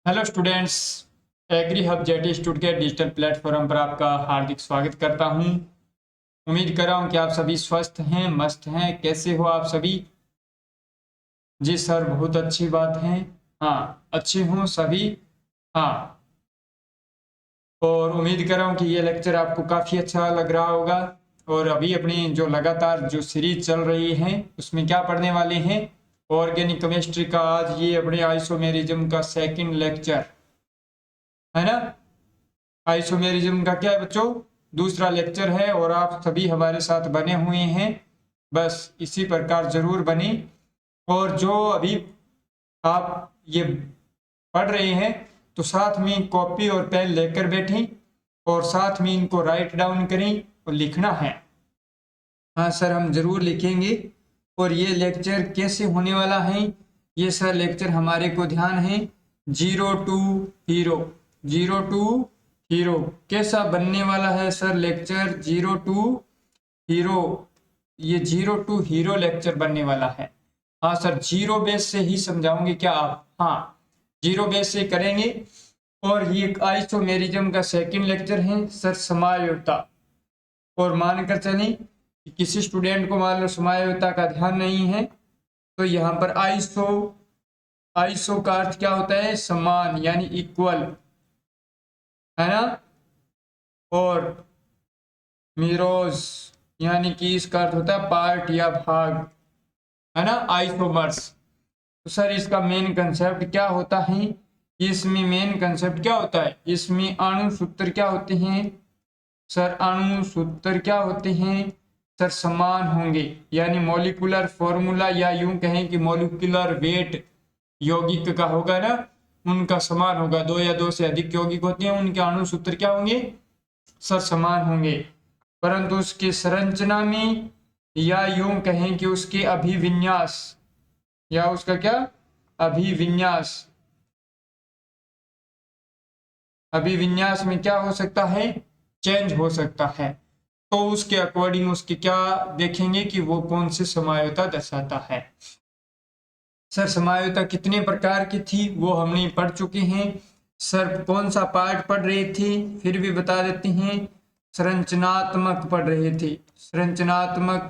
Hello students, agri hub JT institute के digital platform पर आपका हार्दिक स्वागत करता हूं। उम्मीद कर रहा हूं कि आप सभी स्वस्थ हैं, मस्त हैं। कैसे हो आप सभी? जी सर, बहुत अच्छी बात है। हाँ, अच्छे हों सभी। हाँ, और उम्मीद कर रहा हूं कि ये लेक्चर आपको काफ़ी अच्छा लग रहा होगा। और अभी अपनी जो लगातार जो सीरीज चल रही है उसमें क्या पढ़ने वाले हैं? ऑर्गेनिक केमिस्ट्री का आज ये अपने आइसोमेरिज्म का सेकंड लेक्चर है ना। आइसोमेरिज्म का क्या है बच्चों? दूसरा लेक्चर है और आप सभी हमारे साथ बने हुए हैं। बस इसी प्रकार जरूर बने। और जो अभी आप ये पढ़ रहे हैं तो साथ में कॉपी और पेन लेकर बैठें और साथ में इनको राइट डाउन करें और लिखना है। हाँ सर, हम जरूर लिखेंगे। और ये लेक्चर कैसे होने वाला है? ये सर लेक्चर हमारे को ध्यान है, 0 to हीरो। 0 to हीरो कैसा बनने वाला है सर लेक्चर? 0 to hero. ये 0 to हीरो लेक्चर बनने वाला है। हाँ सर, जीरो बेस से ही समझाओगे क्या आप? हाँ, जीरो बेस से करेंगे। और ये आइसोमेरिज्म का सेकंड लेक्चर है सर, समायोता। और मानकर चलें कि किसी स्टूडेंट को मान लो समायोता का ध्यान नहीं है तो यहाँ पर आइसो, आइसो का अर्थ क्या होता है? समान यानी इक्वल, है ना। और मीरोज यानी कि इसका अर्थ होता है पार्ट या भाग, है ना। आइसोमर्स। तो सर इसका मेन कंसेप्ट क्या होता है? इसमें मेन कंसेप्ट क्या होता है? इसमें अणु सूत्र क्या होते हैं सर? अणु सूत्र क्या होते हैं सर? समान होंगे, यानी मॉलिक्यूलर फॉर्मूला या यूं कहें कि मॉलिक्यूलर वेट यौगिक का होगा ना, उनका समान होगा। दो या दो से अधिक यौगिक होते हैं, उनके अणु सूत्र क्या होंगे सर? समान होंगे। परंतु उसकी संरचना में या यूं कहें कि उसके अभिविन्यास या उसका क्या अभिविन्यास, अभिविन्यास में क्या हो सकता है? चेंज हो सकता है। तो उसके अकॉर्डिंग उसके क्या देखेंगे कि वो कौन से समायोता दर्शाता है। सर समायोता कितने प्रकार की थी वो हमने पढ़ चुके हैं। सर कौन सा पार्ट पढ़ रहे थे फिर भी बता देते हैं। संरचनात्मक पढ़ रहे थे, संरचनात्मक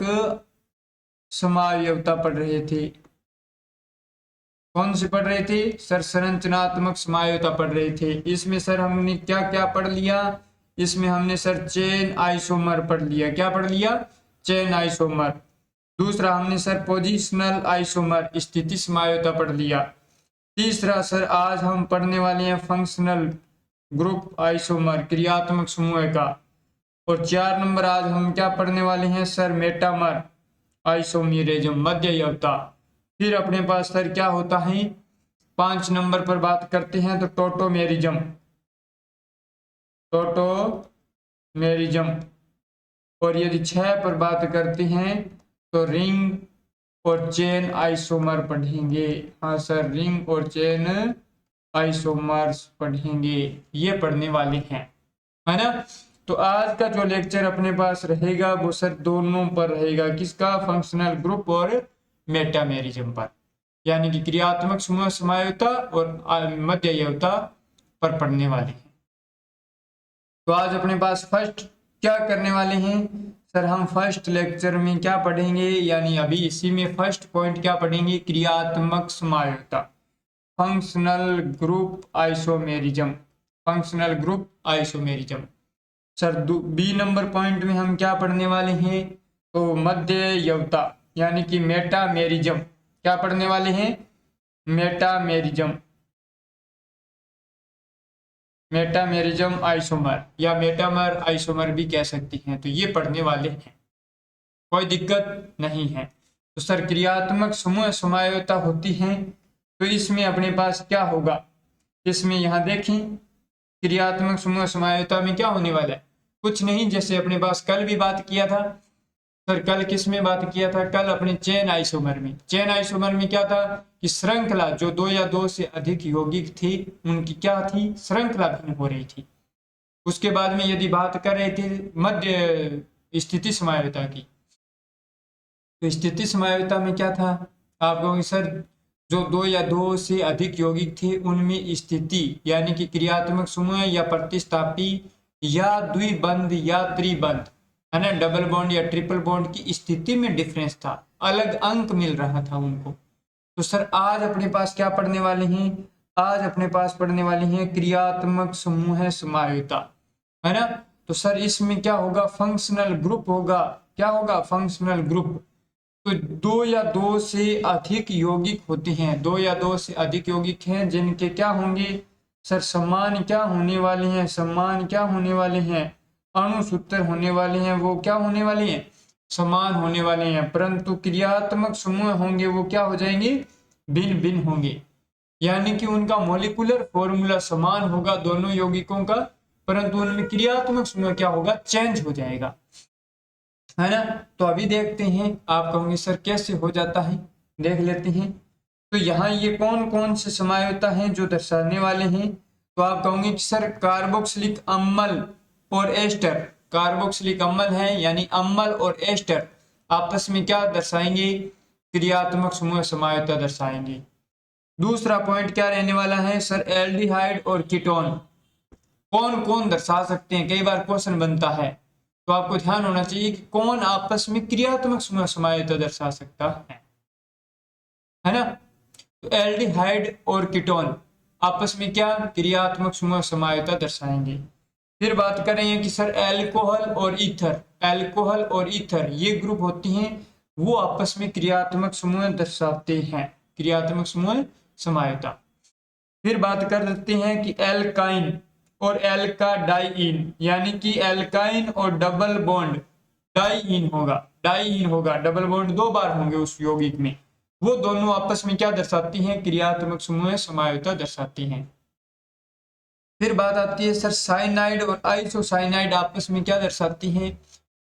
समायोता पढ़ रहे थे। कौन से पढ़ रहे थे सर? संरचनात्मक समायोता पढ़ रहे थे। इसमें सर हमने क्या क्या पढ़ लिया? इसमें हमने सर चेन आइसोमर पढ़ लिया। क्या पढ़ लिया? Chain isomer. दूसरा हमने सर पोजिशनल आइसोमर, स्थिति समायोता पढ़ लिया। तीसरा सर आज हम पढ़ने वाले हैं फंक्शनल ग्रुप आइसोमर, क्रियात्मक समूह का। और 4 नंबर आज हम क्या पढ़ने वाले हैं सर? Metamer isomerism, मध्ययवता। फिर अपने पास सर क्या होता है? 5 नंबर पर बात करते हैं तो टोटोमेरिज्म, टोटोमेरिज्म। और यदि 6 पर बात करते हैं तो रिंग और चेन आइसोमर पढ़ेंगे। हाँ सर, रिंग और चेन आइसोमर्स पढ़ेंगे, ये पढ़ने वाले हैं, है ना। तो आज का जो लेक्चर अपने पास रहेगा वो सर दोनों पर रहेगा। किसका? फंक्शनल ग्रुप और मेटामेरिज्म पर, यानी कि क्रियात्मक समूह समायोता और मध्ययवता पर पढ़ने वाले हैं। तो आज अपने पास फर्स्ट क्या करने वाले हैं सर? हम फर्स्ट लेक्चर में क्या पढ़ेंगे, यानी अभी इसी में फर्स्ट पॉइंट क्या पढ़ेंगे? क्रियात्मक समायोता, functional group isomerism, functional group isomerism. Sir B number point में हम क्या पढ़ने वाले हैं? तो मध्ययवता यानी कि मेटामेरिज्म। क्या पढ़ने वाले हैं? मेटामेरिज्म, मेटामेरिज्म आइसोमर या मेटामर आइसोमर भी कह सकती हैं। तो ये पढ़ने वाले हैं, कोई दिक्कत नहीं है। तो सर क्रियात्मक समूह समायोता होती हैं तो इसमें अपने पास क्या होगा? इसमें यहाँ देखें, क्रियात्मक समूह समायोता में क्या होने वाला है? कुछ नहीं, जैसे अपने पास कल भी बात किया था। सर कल किस में बात किया था? कल अपने चेन आइसोमर में। चेन आइसोमर में क्या था कि श्रृंखला जो 2 या 2 से अधिक यौगिक थी उनकी क्या थी? श्रृंखला भिन्न हो रही थी। उसके बाद में यदि बात कर रहे थे मध्य स्थिति समायोता की, तो स्थिति समायोता में क्या था? आप कहोगे सर जो दो या दो से अधिक यौगिक थे उनमें स्थिति यानी कि क्रियात्मक समूह या प्रतिस्थापी या द्विबंध या त्रिबंध है ना, डबल बॉन्ड या ट्रिपल बॉन्ड की स्थिति में डिफरेंस था, अलग अंक मिल रहा था उनको। तो सर आज अपने पास क्या पढ़ने वाले हैं, आज अपने पास पढ़ने वाले हैं क्रियात्मक समूह समायुक्ता, है ना। तो सर इसमें क्या होगा, फंक्शनल ग्रुप होगा, क्या होगा, फंक्शनल ग्रुप। तो दो या दो से अधिक यौगिक होते हैं, दो या दो से अधिक यौगिक हैं जिनके क्या होंगे सर, समान क्या होने वाले हैं, समान क्या होने वाले हैं, अणु सूत्र होने वाले हैं, वो क्या होने वाले हैं, समान होने वाले हैं, परंतु क्रियात्मक समूह होंगे वो क्या हो जाएंगे, भिन्न भिन्न होंगे। यानी कि उनका मॉलिक्यूलर फॉर्मूला समान होगा दोनों यौगिकों का, परंतु उनमें क्रियात्मक समूह क्या होगा, चेंज हो जाएगा, है ना। तो अभी देखते हैं, आप कहोगे सर कैसे हो जाता है, देख लेते हैं। तो यहाँ ये कौन कौन से समायुक्ता हैं जो दर्शाने वाले हैं, तो आप कहोगे कि सर कार्बोक्सिलिक अम्ल और एस्टर, कार्बोक्सिलिक अम्ल है यानी अम्ल और एस्टर आपस में क्या दर्शाएंगे, क्रियात्मक समूह समायुक्ता दर्शाएंगे। दूसरा पॉइंट क्या रहने वाला है सर, एल्डिहाइड और कीटोन कौन कौन दर्शा सकते हैं, कई बार क्वेश्चन बनता है, तो आपको ध्यान होना चाहिए कि कौन आपस में क्रियात्मक समूह समायुक्ता दर्शा सकता है ना। तो एल्डिहाइड और कीटोन आपस में क्या क्रियात्मक समूह समायुक्ता दर्शाएंगे। फिर बात करें कि सर एल्कोहल और ईथर, एल्कोहल और ईथर ये ग्रुप होती हैं, वो आपस में क्रियात्मक समूह दर्शाते हैं, क्रियात्मक समूह समायुक्ता। फिर बात कर लेते हैं कि एल्काइन और एल्काडाइन, यानी कि एल्काइन और डबल बॉन्ड डाइइन होगा, डाइइन होगा, डबल बॉन्ड दो बार होंगे उस यौगिक में, वो दोनों आपस में क्या दर्शाती हैं, क्रियात्मक समूह समायुक्ता दर्शाती हैं। फिर बात आती है सर साइनाइड और आइसोसाइनाइड आपस में क्या दर्शाती हैं,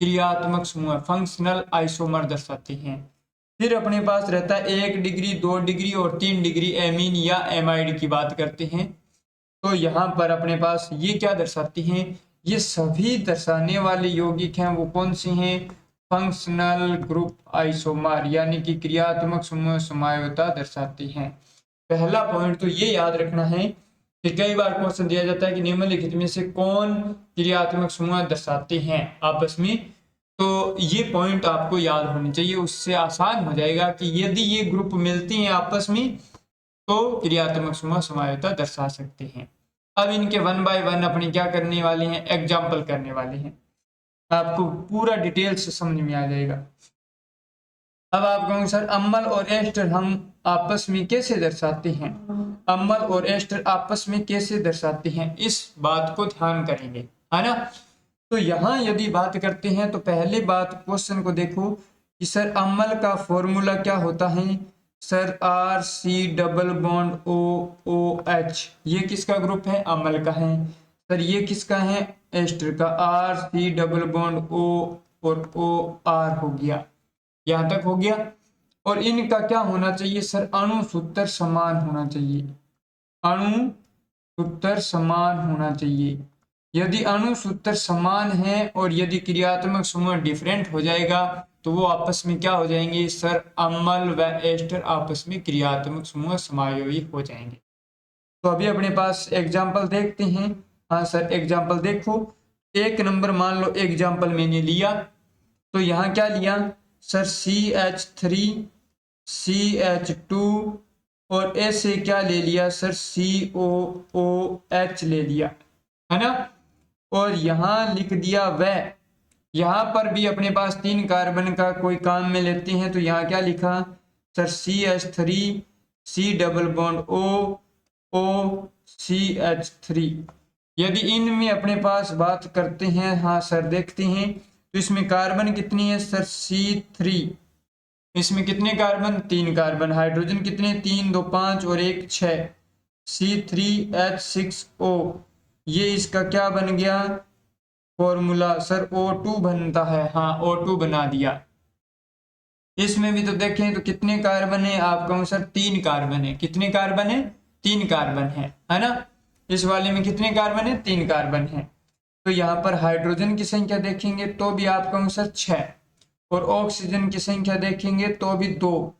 क्रियात्मक समूह फंक्शनल आइसोमर दर्शाते हैं। फिर अपने पास रहता है 1 डिग्री 2 डिग्री और 3 डिग्री एमीन या एमाइड की बात करते हैं। तो यहाँ पर अपने पास ये क्या दर्शाती हैं, ये सभी दर्शाने वाले यौगिक हैं वो कौन से हैं, फंक्शनल ग्रुप आइसोमर यानी कि क्रियात्मक समूह समायुक्ता दर्शाती हैं। पहला पॉइंट तो ये याद रखना है कि कई बार क्वेश्चन दिया जाता है कि निम्नलिखित में से कौन क्रियात्मक समूह दर्शाते हैं आपस में, तो ये पॉइंट आपको याद होने चाहिए, उससे आसान हो जाएगा कि यदि ये ग्रुप मिलती हैं आपस में तो क्रियात्मक समूह समायुक्ता दर्शा सकते हैं। अब इनके वन बाय वन अपने क्या करने वाले हैं, एग्जाम्पल करने वाले हैं, आपको पूरा डिटेल से समझ में आ जाएगा। अब आप कहोगे सर अम्ल और एस्टर हम आपस में कैसे दर्शाते हैं, अम्ल और एस्टर आपस में कैसे दर्शाते हैं, इस बात को ध्यान करेंगे, है ना। तो यहाँ यदि बात करते हैं तो पहले बात क्वेश्चन को देखो कि सर अम्ल का फॉर्मूला क्या होता है, sir R C double bond O O H, ये किसका ग्रुप है, अम्ल का है। सर ये किसका है, एस्टर का, R C double bond O और ओ आर हो गया, यहां तक हो गया। और इनका क्या होना चाहिए सर, अणु सूत्र समान होना चाहिए, अणु सूत्र समान होना चाहिए। यदि अणु सूत्र समान है और यदि क्रियात्मक समूह डिफरेंट हो जाएगा तो वो आपस में क्या हो जाएंगे सर, अम्ल व एस्टर आपस में क्रियात्मक समूह समायोगी हो जाएंगे। तो अभी अपने पास एग्जाम्पल देखते हैं। हाँ सर एग्जाम्पल देखो, एक नंबर मान लो एग्जाम्पल मैंने लिया, तो यहाँ क्या लिया सर CH3 CH2 और ऐसे क्या ले लिया सर COOH ले लिया, है ना। और यहाँ लिख दिया वह, यहाँ पर भी अपने पास 3 कार्बन का कोई काम में लेते हैं, तो यहाँ क्या लिखा sir CH3 C double bond O O CH3। यदि इनमें अपने पास बात करते हैं, हाँ सर देखते हैं, तो इसमें कार्बन कितनी है सर C3, इसमें कितने कार्बन, 3 कार्बन, हाइड्रोजन कितने 3 2 5 और 1 6, C3H6O, ये इसका क्या बन गया फॉर्मूला सर, O2 बनता है, हाँ O2 बना दिया। इसमें भी तो देखें तो कितने कार्बन है, आप कहो सर 3 कार्बन है, कितने कार्बन है 3 कार्बन है ना। इस वाले में कितने कार्बन है 3 कार्बन है। तो यहाँ पर हाइड्रोजन की संख्या देखेंगे तो भी आप कहो सर 6 और ऑक्सीजन की संख्या देखेंगे तो भी 2,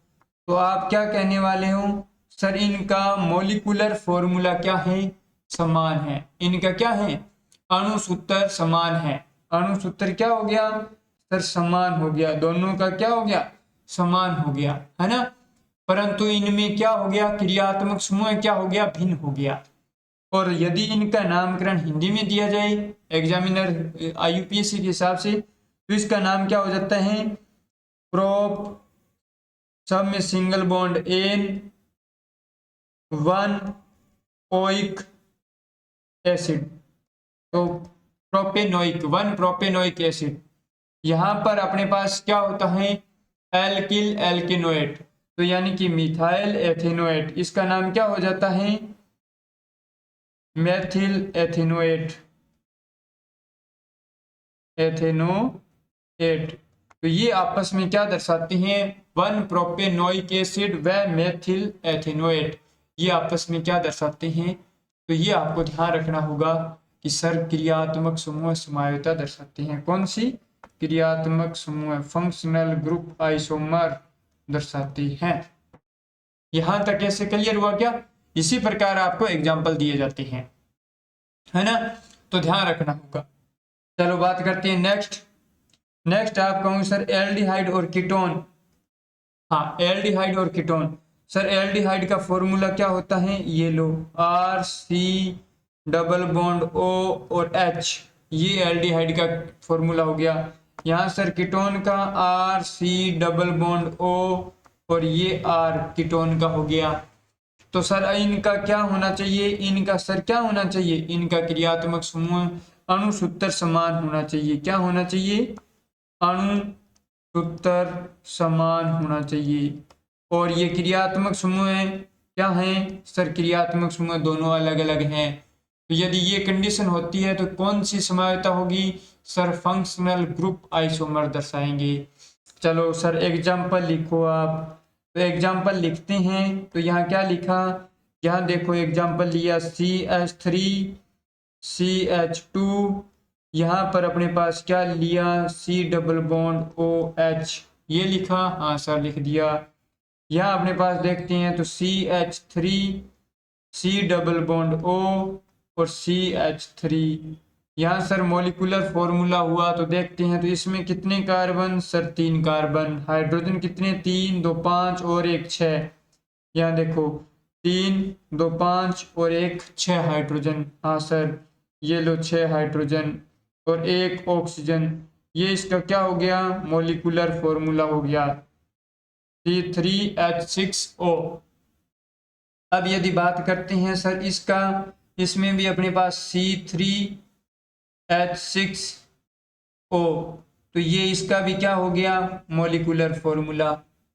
तो आप क्या कहने वाले हो सर, इनका मॉलिक्यूलर फॉर्मूला क्या है, समान है। इनका क्या है, अणु सूत्र समान है। अणु सूत्र क्या हो गया सर, समान हो गया। दोनों का क्या हो गया, समान हो गया, है ना। परंतु इनमें क्या हो गया, क्रियात्मक समूह क्या हो गया, भिन्न हो गया। और यदि इनका नामकरण हिंदी में दिया जाए एग्जामिनर आईयूपीएससी के हिसाब से, तो इसका नाम क्या हो जाता है, प्रोप, सब में single bond N, one oic acid. तो प्रोपेनोइक, वन प्रोपेनोइक एसिड। यहां पर अपने पास क्या होता है, एल्किल एल्केनोएट, तो यानी कि मिथाइल एथेनोएट। इसका नाम क्या हो जाता है, मेथिल एथेनोएट, एथेनोएट। तो ये आपस में क्या दर्शाते हैं, वन प्रोपेनोइक एसिड व मेथिल एथेनोएट, ये आपस में क्या दर्शाते हैं। तो ये आपको ध्यान रखना होगा कि सर क्रियात्मक समूह समायोता दर्शाते हैं। कौन सी, क्रियात्मक समूह, फंक्शनल ग्रुप आइसोमर दर्शाती हैं। यहां तक कैसे क्लियर हुआ क्या, इसी प्रकार आपको एग्जाम्पल दिए जाते हैं, है ना। तो ध्यान रखना होगा। चलो बात करते हैं नेक्स्ट। नेक्स्ट आप कहूँ सर एल्डिहाइड और कीटोन। हाँ, एल्डिहाइड और कीटोन। सर एल्डिहाइड का फॉर्मूला क्या होता है, ये लो, R C double bond O और एच, ये एल्डिहाइड का फॉर्मूला हो गया। यहाँ सर कीटोन का R C double bond O और ये आर कीटोन का हो गया। तो सर इनका क्या होना चाहिए, इनका सर क्या होना चाहिए, इनका क्रियात्मक समूह अणु सूत्र समान होना चाहिए। क्या होना चाहिए, अणु सूत्र समान होना चाहिए। और ये क्रियात्मक समूह है, क्या है सर, क्रियात्मक समूह दोनों अलग अलग हैं। तो यदि ये कंडीशन होती है तो कौन सी समायोता होगी सर, फंक्शनल ग्रुप आइसोमर दर्शाएंगे। चलो सर एग्जाम्पल लिखो आप। तो एग्जाम्पल लिखते हैं, तो यहाँ क्या लिखा, यहाँ देखो एग्जाम्पल लिया CH3 CH2, यहाँ पर अपने पास क्या लिया, C डबल बॉन्ड OH, ये लिखा, हाँ सर लिख दिया। यहाँ अपने पास देखते हैं तो CH3 C double bond O और CH3। यहाँ सर मॉलिक्यूलर फॉर्मूला हुआ तो देखते हैं, तो इसमें कितने कार्बन सर, 3 कार्बन। हाइड्रोजन कितने, 3 2 5 और 1 6। यहाँ देखो 3 2 5 और 1 6 हाइड्रोजन। हाँ सर, ये लो 6 हाइड्रोजन और 1 ऑक्सीजन। ये इसका क्या हो गया, मॉलिक्यूलर फॉर्मूला हो गया C3H6O। अब यदि बात करते हैं सर इसका, इसमें भी अपने पास C3H6O, तो ये इसका भी क्या हो गया, मॉलिक्यूलर फॉर्मूला।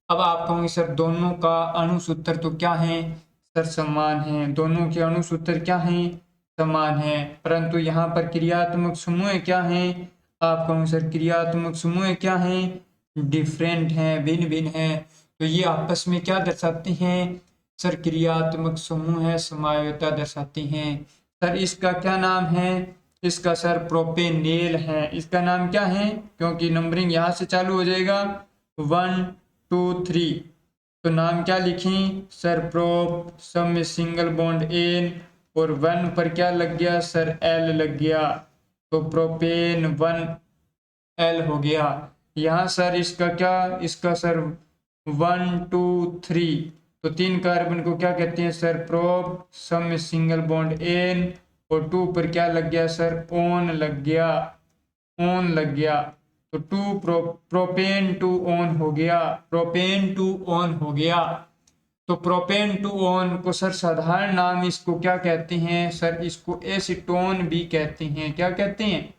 अब आप कहोगे सर दोनों का अणु सूत्र तो क्या है सर, समान है। दोनों के अणु सूत्र क्या हैं, समान है। परंतु यहाँ पर क्रियात्मक समूह क्या है, आप कहोगे सर क्रियात्मक समूह क्या है, डिफरेंट हैं, भिन्न भिन्न हैं। तो ये आपस में क्या दर्शाते हैं सर, क्रियात्मक समूह है समायोता दर्शाती हैं। सर इसका क्या नाम है, इसका सर प्रोपेनेल है। इसका नाम क्या है, क्योंकि नंबरिंग यहाँ से चालू हो जाएगा 1 2 3, तो नाम क्या लिखें सर, प्रोप, सब में सिंगल बॉन्ड एन और 1 पर क्या लग गया सर, एल लग गया, तो प्रोपेन 1 L हो गया। यहाँ सर इसका क्या, इसका सर 1 2 3, तो 3 कार्बन को क्या कहते हैं सर, प्रोप, सब में सिंगल बॉन्ड एन और 2 पर क्या लग गया सर, ओन लग गया, ओन लग गया। तो 2 प्रोपेन 2 ओन हो गया, प्रोपेन 2 ओन हो गया। तो प्रोपेन 2 ओन को सर साधारण नाम इसको क्या कहते हैं सर, इसको एसीटोन भी कहते हैं। क्या कहते हैं,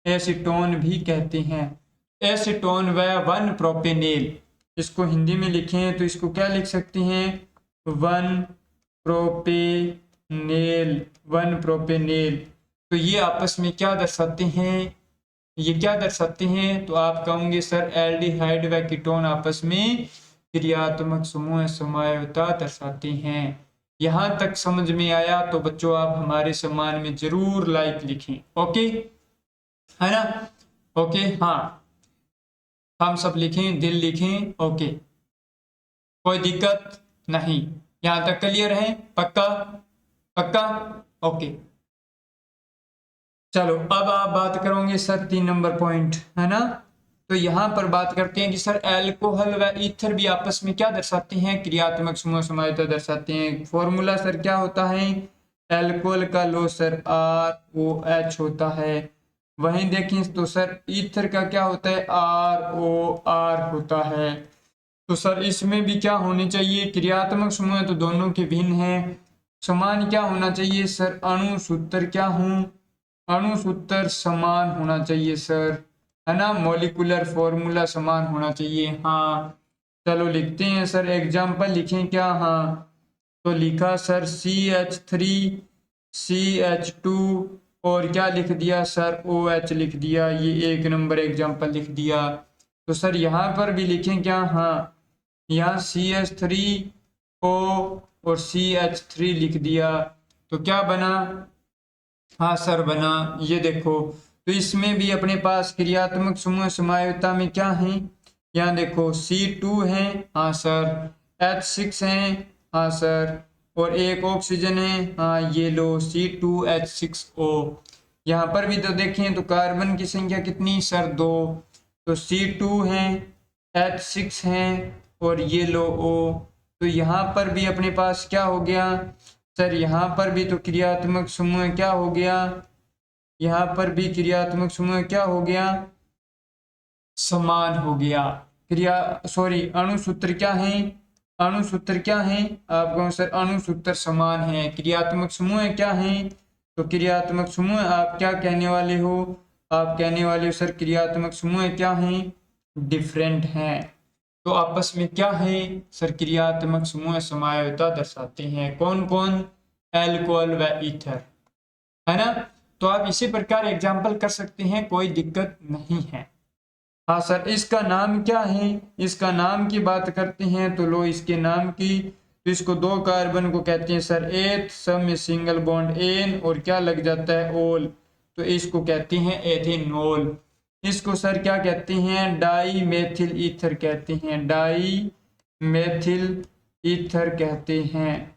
एसीटोन भी कहते हैं। एसीटोन व 1 प्रोपेनेल, इसको हिंदी में लिखें तो इसको क्या लिख सकते हैं, 1 प्रोपेनेल, 1 प्रोपेनेल। तो ये आपस में क्या दर्शाते हैं, ये क्या दर्शाते हैं, तो आप कहोगे सर एल्डिहाइड व कीटोन आपस में क्रियात्मक समूह समायोता दर्शाते हैं। यहां तक समझ में आया तो बच्चों आप हमारे सम्मान में जरूर लाइक लिखें, ओके, है ना, ओके, हाँ हम सब लिखें, दिल लिखें, ओके। कोई दिक्कत नहीं, यहां तक क्लियर है? पक्का? पक्का? ओके। चलो अब आप बात करोगे सर 3 नंबर पॉइंट, है ना? तो यहां पर बात करते हैं कि सर एल्कोहल व ईथर भी आपस में क्या दर्शाते हैं? क्रियात्मक समूह समायोजकता दर्शाते हैं। फॉर्मूला सर क्या होता है? एल्कोहल का लो सर ROH होता है। वहीं देखें तो सर ईथर का क्या होता है? ROR होता है। तो सर इसमें भी क्या होने चाहिए? क्रियात्मक समूह तो दोनों के भिन्न हैं। समान क्या होना चाहिए सर? अणु सूत्र क्या हूं? अणु सूत्र समान होना चाहिए सर, है ना? मॉलिक्यूलर फॉर्मूला समान होना चाहिए। हाँ चलो लिखते हैं सर, एग्जाम्पल लिखें क्या? हाँ तो लिखा सर CH3 CH2 और क्या लिख दिया सर? OH लिख दिया। ये 1 नंबर एग्जाम्पल लिख दिया। तो सर यहाँ पर भी लिखें क्या? हाँ यहाँ CH3O और CH3 लिख दिया। तो क्या बना? हाँ सर बना, ये देखो। तो इसमें भी अपने पास क्रियात्मक समूह समायोजकता में क्या है? यहाँ देखो C2 है, हाँ सर। H6 है, हाँ सर। और एक ऑक्सीजन है, हाँ ये लो C2H6O। यहाँ पर भी तो देखें तो कार्बन की संख्या कितनी सर? 2। तो C2 है, H6 है और ये लो O। तो यहाँ पर भी अपने पास क्या हो गया सर? यहाँ पर भी तो क्रियात्मक समूह क्या हो गया? यहाँ पर भी क्रियात्मक समूह क्या हो गया? समान हो गया। अणु सूत्र क्या है? अणु सूत्र क्या है? आप कहो सर अणु सूत्र समान है। क्रियात्मक समूह क्या है? तो क्रियात्मक समूह आप क्या कहने वाले हो? आप कहने वाले हो सर क्रियात्मक समूह क्या है? डिफरेंट है। तो आपस में क्या है सर? क्रियात्मक समूह समायोजकता दर्शाते हैं। कौन कौन? एल्कोहल व ईथर, है ना? तो आप इसी प्रकार एग्जाम्पल कर सकते हैं, कोई दिक्कत नहीं है। हाँ सर इसका नाम क्या है? इसका नाम की बात करते हैं तो लो इसके नाम की। तो इसको 2 कार्बन को कहते हैं सर एथ, सब में सिंगल बॉन्ड एन और क्या लग जाता है? ओल। तो इसको कहते हैं एथेनॉल। इसको सर क्या कहते हैं? डाई मेथिल ईथर कहते हैं। डाई मेथिल ईथर कहते हैं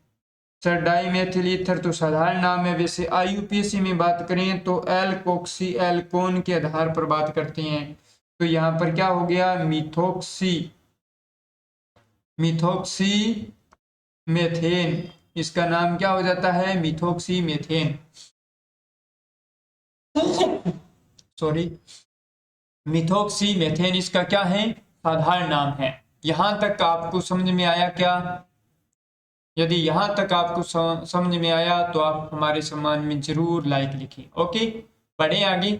सर। डाई मेथिल ईथर तो साधारण नाम है। वैसे IUPAC में बात करें तो एल्कोक्सी एल्कोन के आधार पर बात करते हैं। तो यहाँ पर क्या हो गया? Methoxy, methoxy methane. इसका नाम क्या हो जाता है? Methoxy methane. Sorry, methoxy methane इसका क्या है? साधारण नाम है। यहां तक आपको समझ में आया क्या? यदि यहां तक आपको समझ में आया तो आप हमारे सम्मान में जरूर लाइक लिखें। ओके बढ़े आगे।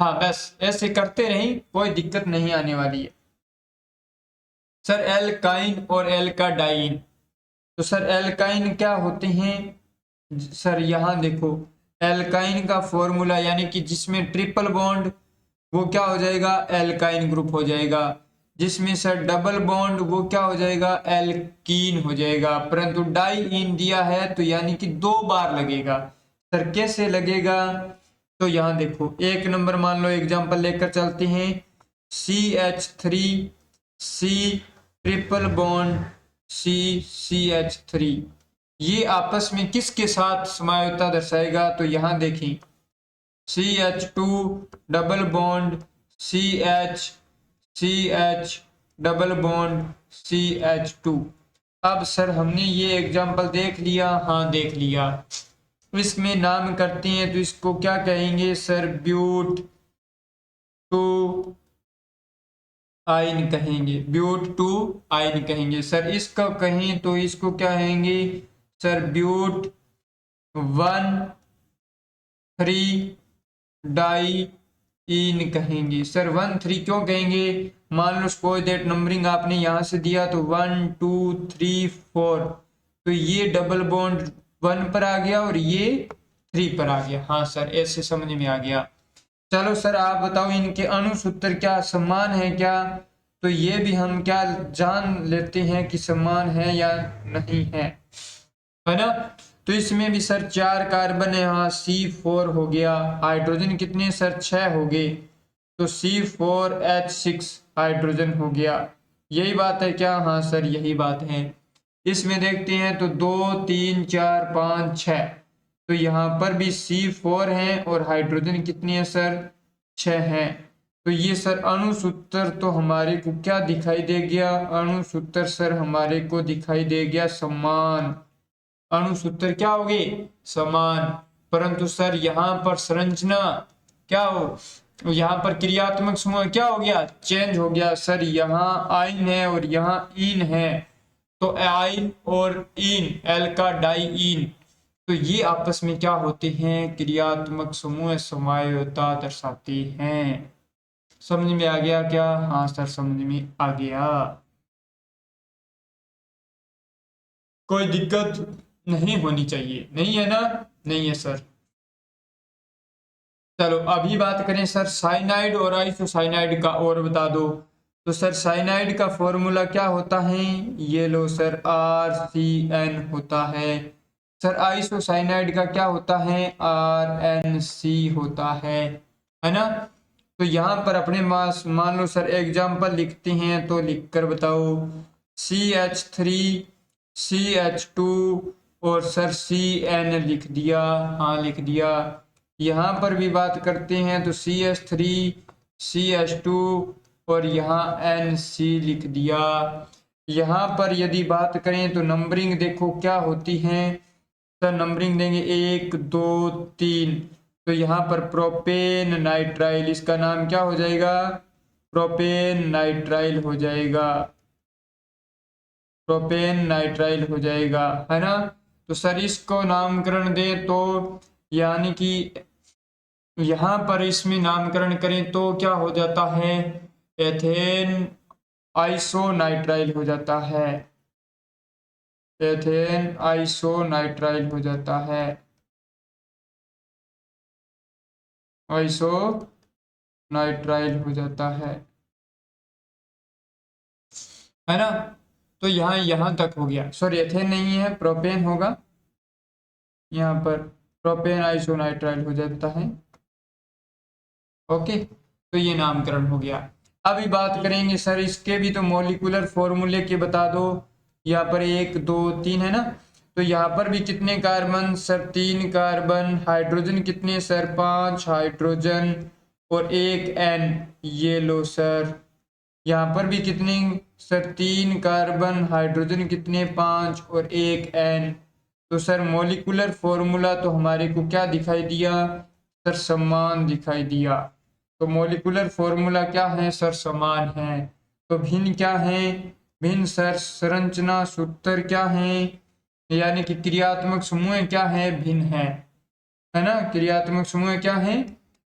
हाँ बस ऐसे करते रहें, कोई दिक्कत नहीं आने वाली है। सर एल्काइन और एल्काडाइन। तो सर एल्काइन क्या होते हैं? सर यहाँ देखो एल्काइन का फॉर्मूला यानी कि जिसमें ट्रिपल बॉन्ड वो क्या हो जाएगा? एल्काइन ग्रुप हो जाएगा। जिसमें सर डबल बॉन्ड वो क्या हो जाएगा? एल्कीन हो जाएगा। परंतु डाई इन दिया है तो यानी कि 2 बार लगेगा। सर कैसे लगेगा? तो यहाँ देखो 1 नंबर मान लो एग्जांपल लेकर चलते हैं। CH3C ट्रिपल बॉन्ड CH3, ये आपस में किसके साथ समायोजकता दर्शाएगा? तो यहाँ देखें CH2 double bond CH double bond CH2। अब सर हमने ये एग्जांपल देख लिया। हाँ देख लिया। इसमें नाम करते हैं तो इसको क्या कहेंगे सर? ब्यूट टू आइन कहेंगे। ब्यूट टू आइन कहेंगे सर। इसका कहें तो इसको क्या कहेंगे सर? ब्यूट 1,3 डाई इन कहेंगे सर। 1,3 क्यों कहेंगे? मान लो सपोज दैट नंबरिंग आपने यहां से दिया तो 1 2 3 4, तो ये डबल बॉन्ड 1 पर आ गया और ये 3 पर आ गया। हाँ सर ऐसे समझ में आ गया। चलो सर आप बताओ इनके अणु सूत्र क्या समान है क्या? तो ये भी हम क्या जान लेते हैं कि समान है या नहीं है, है ना? तो इसमें भी सर 4 कार्बन है, यहाँ C4 हो गया। हाइड्रोजन कितने सर? 6 हो गए। तो C4H6 हाइड्रोजन हो गया। यही बात है क्या? हाँ सर यही बात है। इसमें देखते हैं तो 2 3 4 5 6, तो यहाँ पर भी C4 है और हाइड्रोजन कितनी है सर? 6 है। तो ये सर अणुसूत्र तो हमारे को क्या दिखाई दे गया? अणुसूत्र सर हमारे को दिखाई दे गया समान। अणुसूत्र क्या हो गए? समान। परंतु सर यहाँ पर संरचना क्या हो, यहाँ पर क्रियात्मक समूह क्या हो गया? चेंज हो गया सर। यहाँ आइन है और यहाँ इन है, तो आइन और इन, एल का डाई इन, तो ये आपस में क्या होते हैं? क्रियात्मक समूह समायोता दर्शाते हैं। समझ में आ गया क्या? हाँ सर समझ में आ गया। कोई दिक्कत नहीं होनी चाहिए, नहीं है ना? नहीं है सर। चलो अभी बात करें सर साइनाइड और आइसोसाइनाइड का, और बता दो। तो सर साइनाइड का फॉर्मूला क्या होता है? ये लो सर, RCN होता है। सर आइसोसाइनाइड का क्या होता है? RNC होता है ना? तो यहाँ पर अपने मास मान लो सर एग्जाम्पल लिखते हैं, तो लिख कर बताओ। CH3, CH2 और सर CN लिख दिया। हाँ लिख दिया। यहाँ पर भी बात करते हैं तो CH3, CH2 और यहाँ NC लिख दिया। यहाँ पर यदि बात करें तो नंबरिंग देखो क्या होती है। सर नंबरिंग देंगे 1 2 3, तो यहाँ पर प्रोपेन नाइट्राइल, इसका नाम क्या हो जाएगा? प्रोपेन नाइट्राइल हो जाएगा। प्रोपेन नाइट्राइल हो जाएगा, है ना? तो सर इसको नामकरण दे तो, यानी कि यहाँ पर इसमें नामकरण करें तो क्या हो जाता है? एथेन आइसोनाइट्राइल हो जाता है। एथेन आइसोनाइट्राइल हो जाता है। आइसोनाइट्राइल हो जाता है ना? तो यहाँ तक हो गया। सॉरी एथेन नहीं है, प्रोपेन होगा। यहाँ पर प्रोपेन आइसोनाइट्राइल हो जाता है। ओके, तो ये नामकरण हो गया। अभी बात करेंगे सर इसके भी, तो मॉलिक्यूलर फॉर्मूले के बता दो। यहाँ पर 1 2 3 है ना? तो यहाँ पर भी कितने कार्बन सर? 3 कार्बन। हाइड्रोजन कितने सर? 5 हाइड्रोजन और 1 N। ये लो सर। यहाँ पर भी कितने सर? 3 कार्बन। हाइड्रोजन कितने? 5 और 1 N। तो सर मॉलिक्यूलर फॉर्मूला तो हमारे को क्या दिखाई दिया सर? समान दिखाई दिया। तो मॉलिक्यूलर फॉर्मूला क्या है सर? समान है। तो भिन्न क्या है? भिन्न सर संरचना सूत्र क्या है, यानी कि क्रियात्मक समूह क्या है? भिन्न है ना? क्रियात्मक समूह क्या है?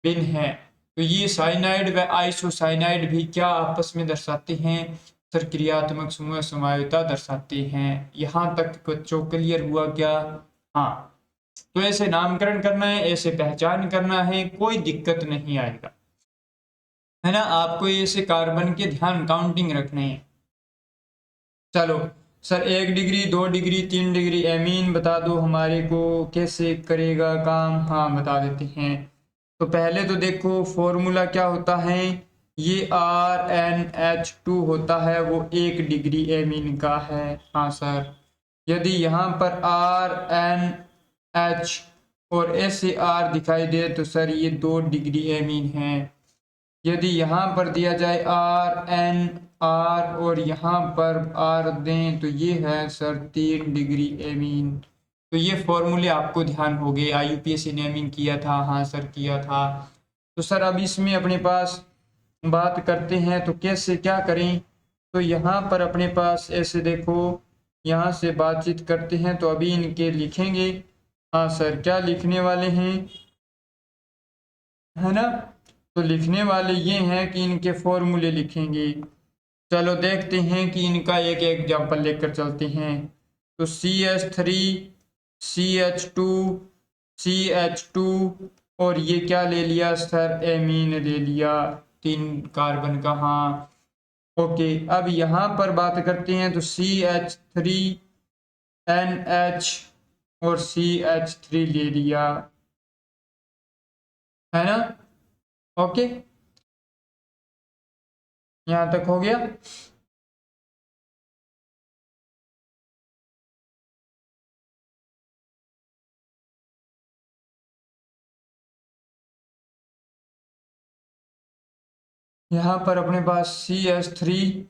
भिन्न है। तो ये साइनाइड व आइसोसाइनाइड भी क्या आपस में दर्शाते हैं सर? क्रियात्मक समूह समायोता दर्शाते हैं। यहाँ तक बच्चों क्लियर हुआ क्या? हाँ। तो ऐसे नामकरण करना है, ऐसे पहचान करना है, कोई दिक्कत नहीं आएगा, है ना? आपको ऐसे कार्बन के ध्यान काउंटिंग रखने हैं। चलो sir 1 degree 2 degree 3 degree amine बता दो हमारे को कैसे करेगा काम। हाँ बता देते हैं। तो पहले तो देखो फॉर्मूला क्या होता है? ये RnH2 होता है, वो 1 डिग्री एमीन का है। हाँ सर। यदि यहाँ पर RnH और ऐसे R दिखाई दे तो सर ये 2 डिग्री एमीन है। यदि यहाँ पर दिया जाए RnR और यहाँ पर R दें तो ये है सर 3 डिग्री एमीन। तो ये फॉर्मूले आपको ध्यान हो गए। IUPAC नेमिंग किया था? हाँ सर किया था। तो सर अब इसमें अपने पास बात करते हैं तो कैसे क्या करें। तो यहाँ पर अपने पास ऐसे देखो, यहाँ से बातचीत करते हैं तो अभी इनके लिखेंगे। हाँ सर क्या लिखने वाले हैं, है ना? तो लिखने वाले ये हैं कि इनके फॉर्मूले लिखेंगे। चलो देखते हैं कि इनका एक एग्जाम्पल लेकर चलते हैं। तो CH3, CH2, CH2 और ये क्या ले लिया सर? एमीन ले लिया, 3 कार्बन का। हाँ ओके। अब यहाँ पर बात करते हैं तो CH3, NH और CH3 ले लिया, है ना? ओके, यहाँ तक हो गया। यहाँ पर अपने पास CH3,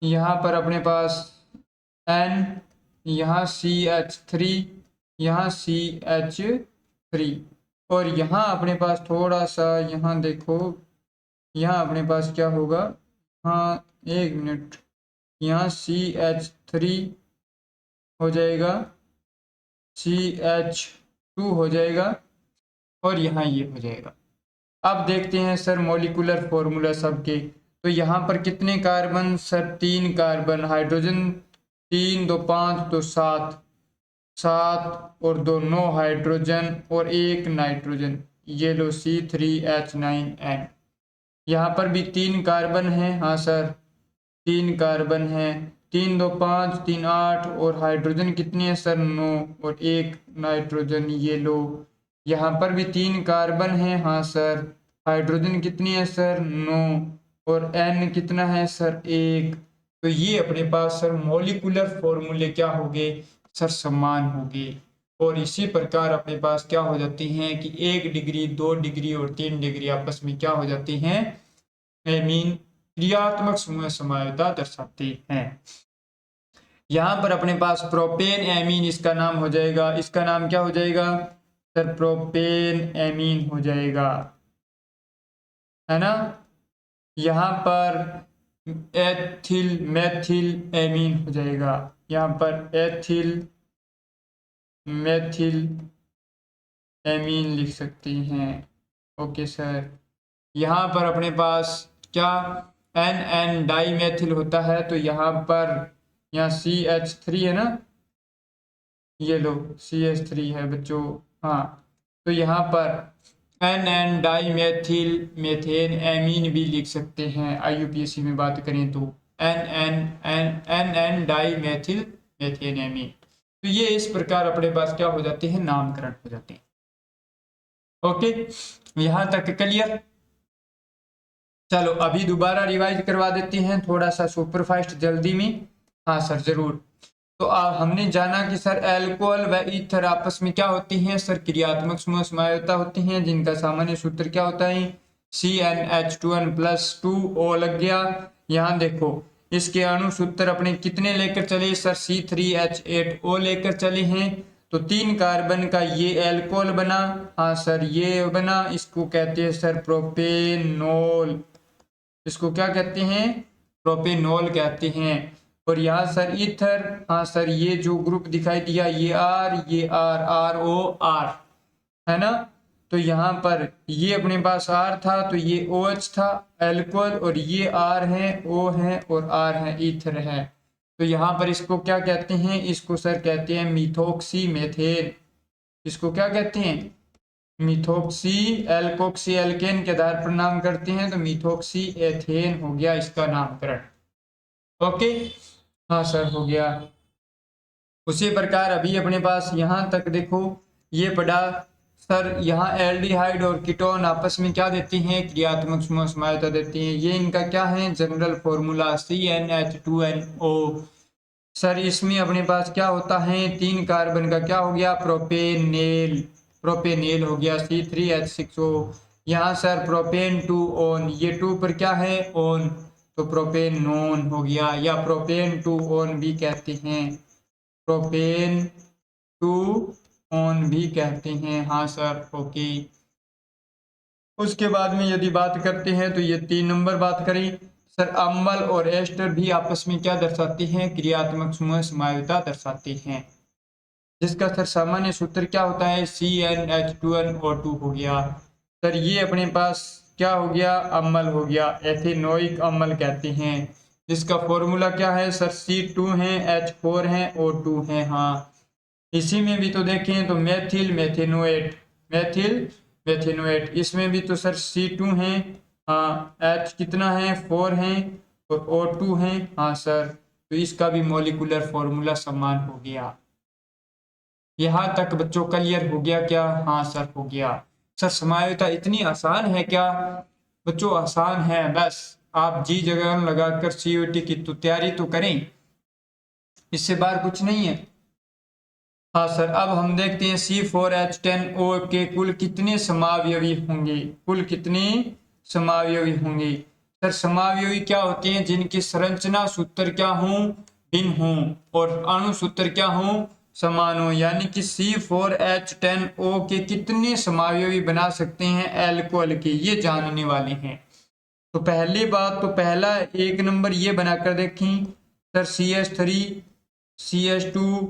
यहाँ पर अपने पास N, यहाँ CH3, यहाँ CH3, और यहाँ अपने पास थोड़ा सा, यहाँ देखो, यहाँ अपने पास क्या होगा, हाँ एक मिनट, यहाँ CH3 हो जाएगा, CH2 हो जाएगा, और यहाँ ये हो जाएगा। अब देखते हैं सर मॉलिक्यूलर फॉर्मूला सबके। तो यहाँ पर कितने कार्बन सर, 3 कार्बन, हाइड्रोजन 3 2 5 तो 7, 7 और 2 9 हाइड्रोजन और 1 नाइट्रोजन, ये लो C3H9N। यहाँ पर भी 3 कार्बन है, हाँ सर 3 कार्बन है, 3 2 5 3 8, और हाइड्रोजन कितनी है सर 9 और 1 नाइट्रोजन, ये लो। यहाँ पर भी 3 कार्बन है, हाँ सर, हाइड्रोजन कितनी है सर 9, और N कितना है सर 1। तो ये अपने पास सर मॉलिक्यूलर फॉर्मूले क्या हो गए सर, समान हो गए। और इसी प्रकार अपने पास क्या हो जाती हैं कि 1 डिग्री 2 डिग्री और 3 डिग्री आपस में क्या हो जाती हैं, एमीन क्रियात्मक समूह समायोजकता दर्शाते हैं। यहाँ पर अपने पास प्रोपेन एमीन, इसका नाम हो जाएगा, इसका नाम क्या हो जाएगा सर, प्रोपेन एमीन हो जाएगा, है ना। यहाँ पर एथिल मेथिल एमीन हो जाएगा, यहाँ पर एथिल मेथिल एमीन लिख सकते हैं। ओके सर, यहाँ पर अपने पास क्या NN डाई मेथिल होता है, तो यहाँ पर यहाँ CH3 है ना, ये लो CH3 है बच्चों, हाँ। तो यहाँ पर NN di methyl methane amine भी लिख सकते हैं, IUPAC में बात करें तो NN di methyl methane amine. तो ये इस प्रकार अपने पास क्या हो जाते हैं, नामकरण हो जाते हैं। ओके, यहाँ तक क्लियर। चलो अभी दोबारा रिवाइज करवा देते हैं, थोड़ा सा सुपरफास्ट जल्दी में। हाँ सर जरूर। तो हमने जाना कि सर एल्कोहल व ईथर आपस में क्या होती हैं सर, क्रियात्मक समूह समायोजकता होती हैं, जिनका सामान्य सूत्र क्या होता है, CnH2n+2O लग गया। यहाँ देखो इसके अणु सूत्र अपने कितने लेकर चले सर, C3H8O लेकर चले हैं। तो 3 कार्बन का ये एल्कोहल बना, हाँ सर ये बना, इसको कहते हैं सर प्रोपेनॉल, इसको क्या कहते हैं, प्रोपेनॉल कहते हैं। और यहाँ सर ईथर, हाँ सर ये जो ग्रुप दिखाई दिया, ये ROR है ना। तो यहाँ पर ये अपने पास R था, तो ये OH था एल्कोहल, और ये R है, O है, और R है ईथर है। तो यहाँ पर इसको क्या कहते हैं, इसको सर कहते हैं मिथोक्सी मेथेन। इसको क्या कहते हैं, मिथोक्सी, एल्कोक्सी एल्केन के आधार पर नाम करते हैं, तो मिथोक्सी एथेन हो गया इसका नामकरण। ओके, हाँ सर हो गया। उसी प्रकार अभी अपने पास यहाँ तक देखो ये पढ़ा सर, यहाँ एल्डिहाइड और कीटोन आपस में क्या देते हैं, क्रियात्मक समूह समायोजकता देते हैं। ये इनका क्या है, जनरल फॉर्मूला CnH2nO। सर इसमें अपने पास क्या होता है, 3 कार्बन का क्या हो गया, प्रोपेनेल, प्रोपेनेल हो गया C3H6O। यहाँ सर प्रोपेन 2 ओन, ये 2 पर क्या है ओन, तो प्रोपेनोन हो गया, या प्रोपेन 2 ओन भी कहते हैं, प्रोपेन 2 ओन भी कहते हैं, हाँ सर ओके। उसके बाद में यदि बात करते हैं तो ये 3 नंबर बात करें सर, अम्ल और एस्टर भी आपस में क्या दर्शाते हैं, क्रियात्मक समूह समायोजकता दर्शाते हैं, जिसका सर सामान्य सूत्र क्या होता है, CnH2nO2 हो गया। सर ये अपने पास क्या हो गया, अम्ल हो गया, एथेनोइक अम्ल कहते हैं, जिसका फॉर्मूला क्या है सर, C2 है, H4 है, O2 है। हाँ इसी में भी तो देखें तो मेथिल मेथेनोएट, मेथिल मेथेनोएट, इसमें भी तो सर C2 है, हाँ H कितना है 4 है, और O2 है, हाँ सर। तो इसका भी मॉलिक्यूलर फॉर्मूला समान हो गया। यहाँ तक बच्चों क्लियर हो गया क्या, हाँ सर हो गया। सर समायोजकता इतनी आसान है क्या बच्चों, आसान है, बस आप जी जगह लगाकर COT की तो तैयारी तो करें, इससे बाहर कुछ नहीं है। हाँ सर, अब हम देखते हैं C4H10O के कुल कितने समावयवी होंगे, कुल कितने समावयवी होंगे। सर समावयवी क्या होते हैं? जिनके संरचना सूत्र क्या हों? भिन्न हों और अणु सूत्र क्या हों? समान हो। यानी कि C4H10O के कितने समावयवी बना सकते हैं एल्कोहल के, ये जानने वाले हैं। तो पहली बात, तो पहला 1 नंबर ये बनाकर देखें sir, CH3 CH2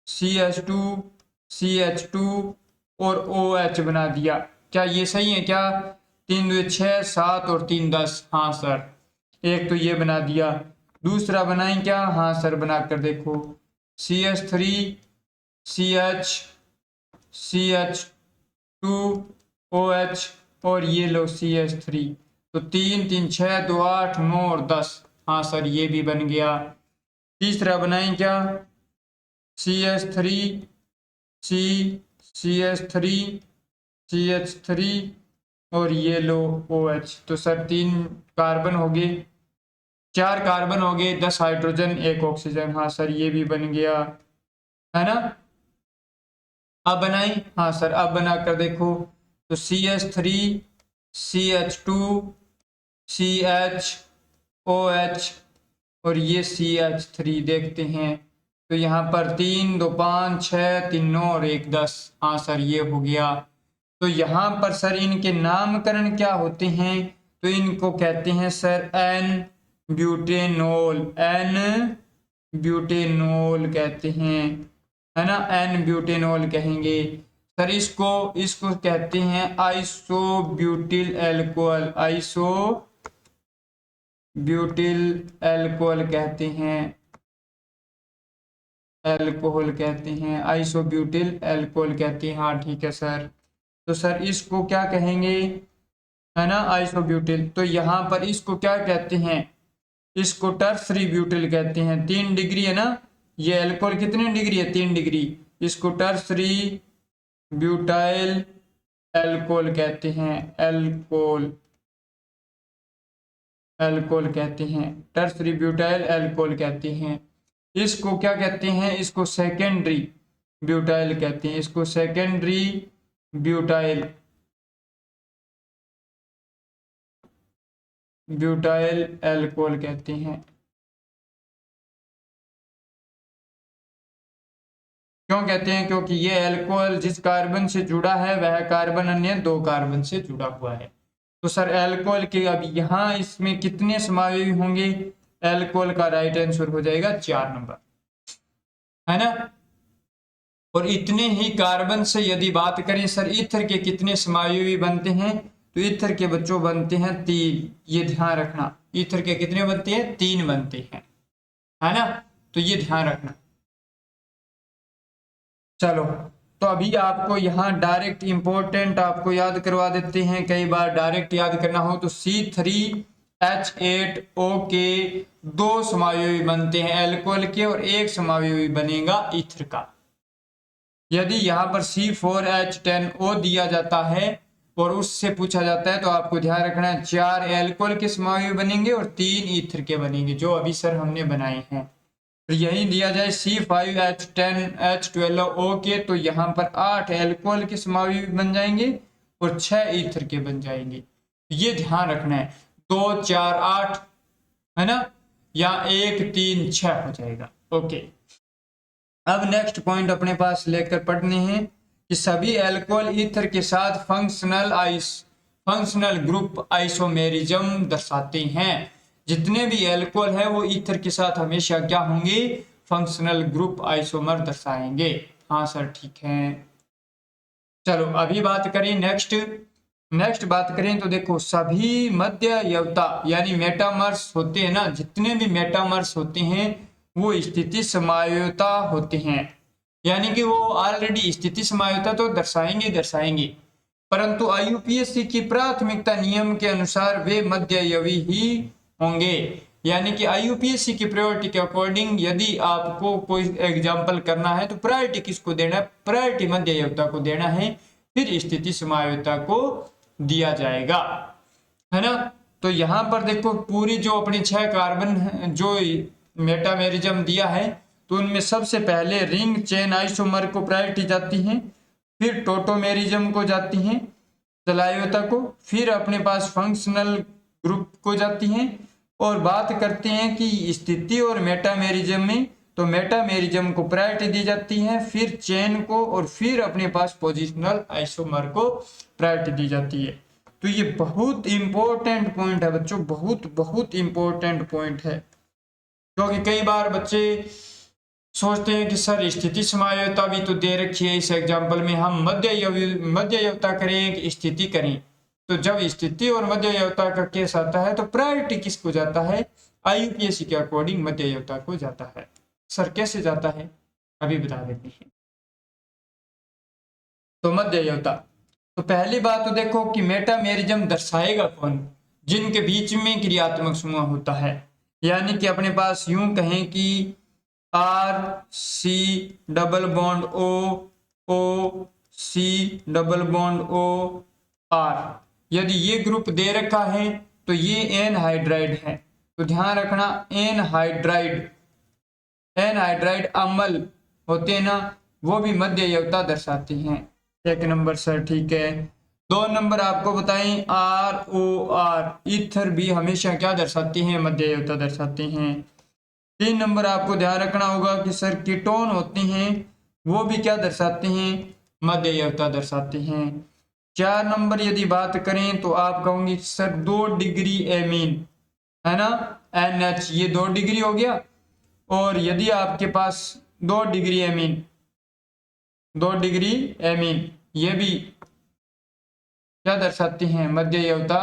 CH2 CH2 और OH बना दिया। क्या ये सही है? क्या 3 2 6 7 और 3 10? हाँ सर, एक तो ये बना दिया। दूसरा बनाएं क्या? हाँ सर, बनाकर देखो CH3 CH CH2 OH और ये लो CH3। तो 3 3 6 2 8 9 और 10। हाँ सर, ये भी बन गया। तीसरा बनाएं क्या? CH3 C CH3 CH3 और ये लो OH। तो सर 3 कार्बन हो गए, 4 कार्बन हो गए, 10 हाइड्रोजन 1 ऑक्सीजन। हाँ सर, ये भी बन गया, है ना। अब बनाएं? हाँ सर, अब बनाकर देखो। तो CH3 CH2 CHOH और ये CH3 देखते हैं। तो यहाँ पर 3 2 5 6 3 9 और 1 10। हाँ सर, ये हो गया। तो यहाँ पर सर इनके नामकरण क्या होते हैं? तो इनको कहते हैं sir N butanol, N butanol कहते हैं, है ना। एन ब्यूटेनॉल कहेंगे सर। इसको इसको कहते हैं iso butyl alcohol, iso butyl alcohol कहते हैं, एल्कोहल कहते हैं, आइसोब्यूटिल एल्कोहल कहते हैं। हाँ ठीक है सर। तो सर इसको क्या कहेंगे, है ना, आइसोब्यूटिल। तो यहाँ पर इसको क्या कहते हैं? इसको टर्सरी ब्यूटिल कहते हैं। 3 डिग्री है ना, ये एल्कोहल कितने डिग्री है? 3 डिग्री। इसको टर्सरी ब्यूटाइल एल्कोहल कहते हैं, एल्कोहल एल्कोहल कहते हैं, टर्सरी ब्यूटाइल एल्कोहल कहते हैं। इसको क्या कहते हैं? इसको सेकेंडरी ब्यूटाइल कहते हैं, इसको सेकेंडरी ब्यूटाइल ब्यूटाइल एल्कोहल कहते हैं। क्यों कहते हैं? क्योंकि ये एल्कोहल जिस कार्बन से जुड़ा है वह कार्बन अन्य 2 कार्बन से जुड़ा हुआ है। तो सर एल्कोहल के अब यहाँ इसमें कितने समावयवी होंगे? एल्कोहल का राइट आंसर हो जाएगा 4 नंबर, है ना। और इतने ही कार्बन से यदि बात करें सर, ईथर के कितने समावयवी बनते हैं? तो ईथर के बच्चों बनते हैं 3। ये ध्यान रखना, ईथर के कितने बनते हैं? 3 बनते हैं, है ना। तो ये ध्यान रखना। चलो, तो अभी आपको यहाँ डायरेक्ट इंपॉर्टेंट आपको याद करवा देते हैं। कई बार डायरेक्ट याद करना हो तो C3H8O के 2 समावयवी बनते हैं एल्कोहल के और 1 समावयवी बनेगा ईथर का। यदि यहाँ पर C4H10O दिया जाता है और उससे पूछा जाता है तो आपको ध्यान रखना है 4 एल्कोहल के समावयवी बनेंगे और 3 ईथर के बनेंगे, जो अभी सर हमने बनाए हैं। तो यही दिया जाए C5H10H12O के, तो यहाँ पर 8 एल्कोहल के समावयवी बन जाएंगे और 6 ईथर के बन जाएंगे। ये ध्यान रखना है, 2 4 8, है ना, या 1 3 6 हो जाएगा। ओके, अब नेक्स्ट पॉइंट अपने पास लेकर पढ़ने हैं कि सभी एल्कोहल ईथर के साथ फंक्शनल ग्रुप आइसोमेरिज्म दर्शाते हैं। जितने भी एल्कोहल है वो ईथर के साथ हमेशा क्या होंगे? फंक्शनल ग्रुप आइसोमर दर्शाएंगे। हाँ सर ठीक है। चलो अभी बात करें नेक्स्ट बात करें तो देखो, सभी मध्ययवता यानी मेटामर्स होते हैं ना, जितने भी मेटामर्स होते हैं वो स्थिति समायोता होते हैं। यानी कि वो ऑलरेडी स्थिति समायोता तो दर्शाएंगे, परंतु IUPAC की प्राथमिकता नियम के अनुसार वे मध्ययवी ही होंगे। यानी कि IUPAC की प्रायोरिटी के अकॉर्डिंग यदि आपको कोई एग्जाम्पल करना है तो प्रायोरिटी किसको देना है? प्रायोरिटी मध्ययवता को देना है, फिर स्थिति समायोता को दिया जाएगा, है ना। तो यहाँ पर देखो, पूरी जो अपनी 6 कार्बन जो मेटामेरिज्म दिया है तो उनमें सबसे पहले रिंग चेन आइसोमर को प्रायोरिटी जाती है, फिर टोटोमेरिज्म को जाती है, जलायोता को, फिर अपने पास फंक्शनल ग्रुप को जाती हैं और बात करते हैं कि स्थिति और मेटामेरिज्म में, तो मेटामेरिज्म को प्रायोरिटी दी जाती है, फिर चेन को, और फिर अपने पास पोजिशनल आइसोमर को प्रायोरिटी दी जाती है। तो ये बहुत इंपॉर्टेंट पॉइंट है बच्चों, बहुत बहुत इंपॉर्टेंट पॉइंट है, क्योंकि कई बार बच्चे सोचते हैं कि सर स्थिति समायोता भी तो दे रखी है इस एग्जाम्पल में, हम मध्ययवता करें कि स्थिति करें। तो जब स्थिति और मध्ययवता का केस आता है तो प्रायोरिटी किसको जाता है? IUPAC के अकॉर्डिंग मध्ययवता को जाता है। सर कैसे जाता है अभी बता देते हैं। तो मध्ययवता, तो पहली बात तो देखो कि मेटामेरिज्म दर्शाएगा कौन? जिनके बीच में क्रियात्मक समूह होता है, यानी कि अपने पास यूं कहें कि RC double bond O C double bond O R, यदि ये ग्रुप दे रखा है तो ये एनहाइड्राइड है। तो ध्यान रखना, एनहाइड्राइड अम्ल होते हैं ना, वो भी मध्ययवता दर्शाती हैं। एक नंबर सर ठीक है। 2 नंबर आपको बताएं ROR, ईथर भी हमेशा क्या दर्शाती हैं? मध्ययवता दर्शाती हैं। 3 नंबर आपको ध्यान रखना होगा कि सर कीटोन होते हैं, वो भी क्या दर्शाते हैं? मध्ययवता दर्शाते हैं। 4 नंबर यदि बात करें तो आप कहोगे सर 2 डिग्री एमीन है ना, NH, ये 2 डिग्री हो गया। और यदि आपके पास 2 डिग्री एमीन, 2 डिग्री एमीन, ये भी क्या दर्शाती हैं? मध्ययवता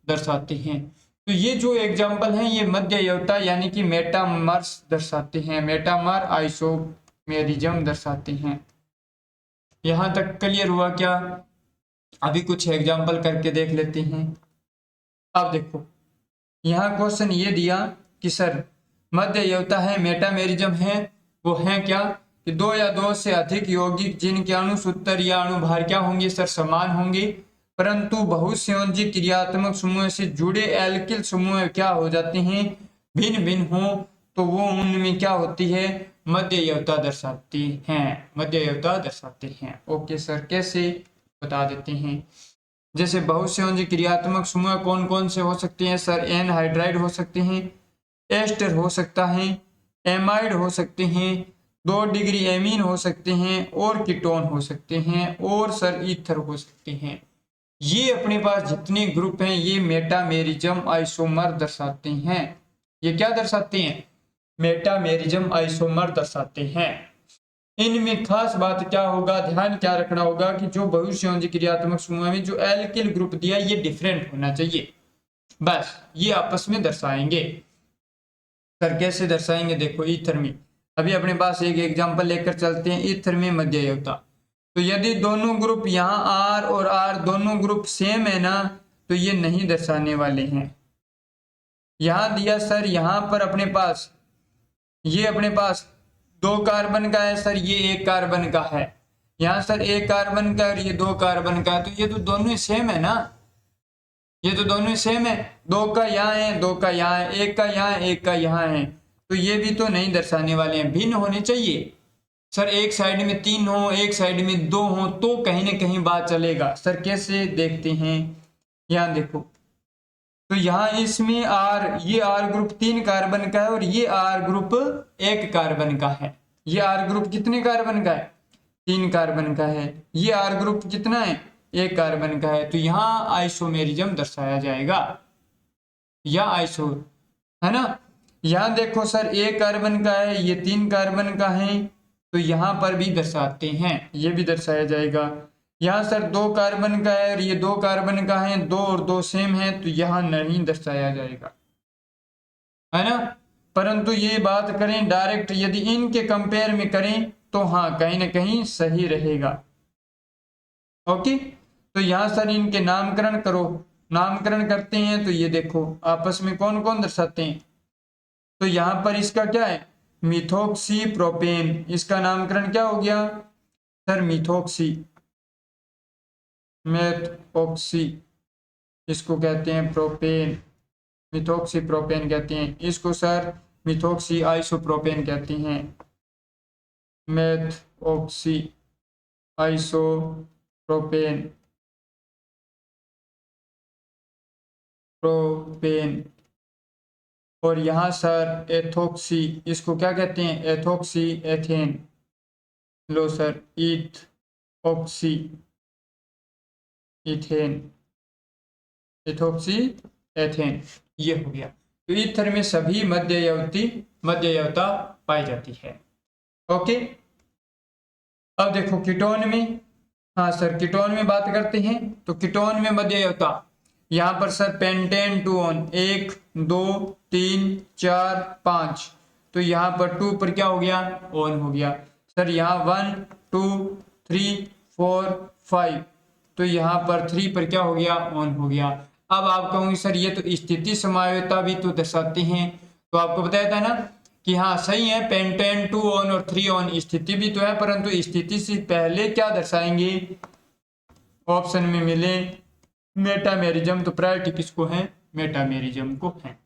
दर्शाती हैं। तो ये जो एग्जाम्पल हैं ये मध्ययवता यानी कि मेटामर्स दर्शाते हैं, मेटामर आइसोमेरिज्म दर्शाते हैं। यहां तक क्लियर हुआ क्या? अभी कुछ एग्जाम्पल करके देख लेते हैं। अब देखो यहाँ क्वेश्चन ये दिया कि सर मध्ययवता है, मेटामेरिज्म है, वो है क्या कि 2 या 2 से अधिक यौगिक जिनके अणुसूत्र या अणुभार क्या होंगे सर? समान होंगे, परंतु बहुसंयोजी क्रियात्मक समूह से जुड़े एल्किल समूह क्या हो जाते हैं? भिन्न भिन्न हो, तो वो उनमें क्या होती है? मध्ययवता दर्शाती हैं, मध्ययवता दर्शाते हैं। ओके सर, कैसे बता देते हैं। जैसे बहुसंयोजी क्रियात्मक समूह कौन कौन से हो सकते हैं सर? एनहाइड्राइड हो सकते हैं, एस्टर हो सकता है, एमाइड हो सकते हैं, 2 डिग्री एमीन हो सकते हैं, और कीटोन हो सकते हैं, और सर ईथर हो सकते हैं। ये अपने पास जितने ग्रुप हैं ये मेटामेरिज्म आइसोमर दर्शाते हैं। ये क्या दर्शाते हैं? मेटामेरिज्म आइसोमर दर्शाते हैं। इनमें खास बात क्या होगा, ध्यान क्या रखना होगा कि जो बहुसंयोजी क्रियात्मक समूह में जो एल्किल ग्रुप दिया ये डिफरेंट होना चाहिए, बस ये आपस में दर्शाएंगे। सर कैसे दर्शाएंगे? देखो ईथर में, अभी अपने पास एक एग्जांपल लेकर चलते हैं। ईथर में मध्ययवता, तो यदि दोनों ग्रुप यहाँ R और R दोनों ग्रुप सेम है ना, तो ये नहीं दर्शाने वाले हैं। यहाँ दिया सर, यहाँ पर अपने पास ये अपने पास 2 कार्बन का है सर, ये 1 कार्बन का है। यहाँ सर 1 कार्बन का और ये 2 कार्बन का, तो ये तो दोनों ही सेम है ना, ये तो दोनों ही सेम है। 2 का यहाँ है, 2 का यहाँ है, 1 का यहाँ है, 1 का यहाँ है, तो ये भी तो नहीं दर्शाने वाले हैं, भिन्न होने चाहिए। सर एक साइड में 3 हो, एक साइड में 2 हो, तो कहीं ना कहीं बात चलेगा। सर कैसे देखते हैं, यहाँ देखो, तो यहाँ इसमें R, ये R ग्रुप 3 कार्बन का है और ये R ग्रुप 1 कार्बन का है। ये R ग्रुप कितने कार्बन का है? 3 कार्बन का है। ये R ग्रुप कितना है? 1 कार्बन का है। तो यहाँ आइसोमेरिज्म दर्शाया जाएगा, या आइसो है ना। यहाँ देखो सर 1 कार्बन का है, ये 3 कार्बन का है, तो यहाँ पर भी दर्शाते हैं, ये भी दर्शाया जाएगा। यहाँ सर 2 कार्बन का है और ये 2 कार्बन का है, 2 और 2 सेम है, तो यहाँ नहीं दर्शाया जाएगा, है ना। परंतु ये बात करें डायरेक्ट, यदि इनके कंपेयर में करें तो हाँ कहीं ना कहीं सही रहेगा। ओके, तो यहाँ सर इनके नामकरण करो, नामकरण करते हैं तो ये देखो आपस में कौन कौन दर्शाते हैं। तो यहाँ पर इसका क्या है? मिथोक्सी प्रोपेन, इसका नामकरण क्या हो गया सर? मिथोक्सी, मेथोक्सी इसको कहते हैं प्रोपेन, मिथोक्सी प्रोपेन कहते हैं इसको सर, मिथोक्सी आइसोप्रोपेन कहते हैं, मेथोक्सी आइसोप्रोपेन। प्रोपेन, और यहाँ सर एथोक्सी, इसको क्या कहते हैं, एथोक्सी एथेन। लो sir ethoxy ethane, ethoxy ethane, ये हो गया। तो ईथर में सभी मध्ययवता पाई जाती है। ओके, अब देखो कीटोन में, हाँ सर कीटोन में बात करते हैं। तो कीटोन में मध्ययवता, यहाँ पर सर पेंटेन 2 ऑन, 1 2 3 4 5, तो यहाँ पर 2 पर क्या हो गया, ऑन हो गया। सर यहाँ 1 2 3 4 5, तो यहाँ पर 3 पर क्या हो गया, ऑन हो गया। अब आप कहोगे सर ये तो स्थिति समायोता भी तो दर्शाते हैं, तो आपको बताया था ना कि हाँ सही है, पेंटेन 2 ऑन और 3 ऑन स्थिति भी तो है, परंतु स्थिति से पहले क्या दर्शाएंगे, ऑप्शन में मिले मेटामेरिज्म, तो प्रायोरिटी किसको है, मेटामेरिज्म को है।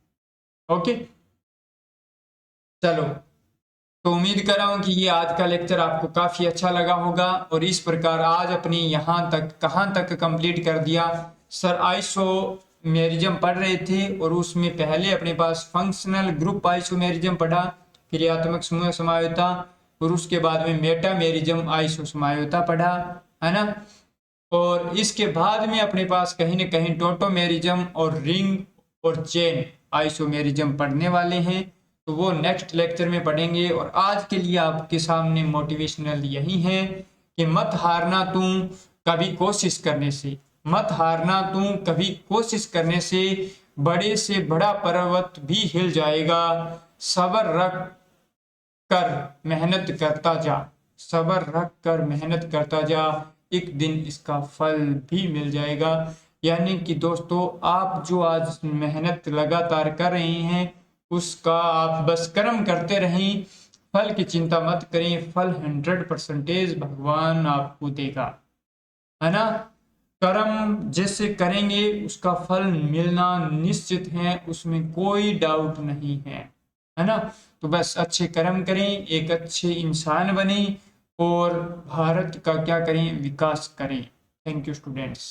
ओके चलो, तो उम्मीद कर रहा हूं कि ये आज का लेक्चर आपको काफी अच्छा लगा होगा, और इस प्रकार आज अपनी यहाँ तक कहाँ तक कंप्लीट कर दिया। सर आइसोमेरिज्म पढ़ रहे थे, और उसमें पहले अपने पास फंक्शनल ग्रुप आइसोमेरिज्म पढ़ा, क्रियात्मक समूह समायोता, और उसके बाद में मेटामेरिज्म आइसोसमायोता पढ़ा, है ना। और इसके बाद में अपने पास कहीं ना कहीं टोटोमेरिज्म और रिंग और चेन आइसोमेरिज्म पढ़ने वाले हैं, तो वो नेक्स्ट लेक्चर में पढ़ेंगे। और आज के लिए आपके सामने मोटिवेशनल यही है कि मत हारना तुम कभी कोशिश करने से, मत हारना तुम कभी कोशिश करने से, बड़े से बड़ा पर्वत भी हिल जाएगा, सब्र रख कर मेहनत करता जा, सब्र रख कर मेहनत करता जा, एक दिन इसका फल भी मिल जाएगा। यानी कि दोस्तों आप जो आज मेहनत लगातार कर रहे हैं उसका आप बस कर्म करते रहें, फल की चिंता मत करें, फल 100% भगवान आपको देगा, है ना। कर्म जैसे करेंगे उसका फल मिलना निश्चित है, उसमें कोई डाउट नहीं है ना। तो बस अच्छे कर्म करें, एक अच्छे इंसान बने, और भारत का क्या करें, विकास करें। Thank you students.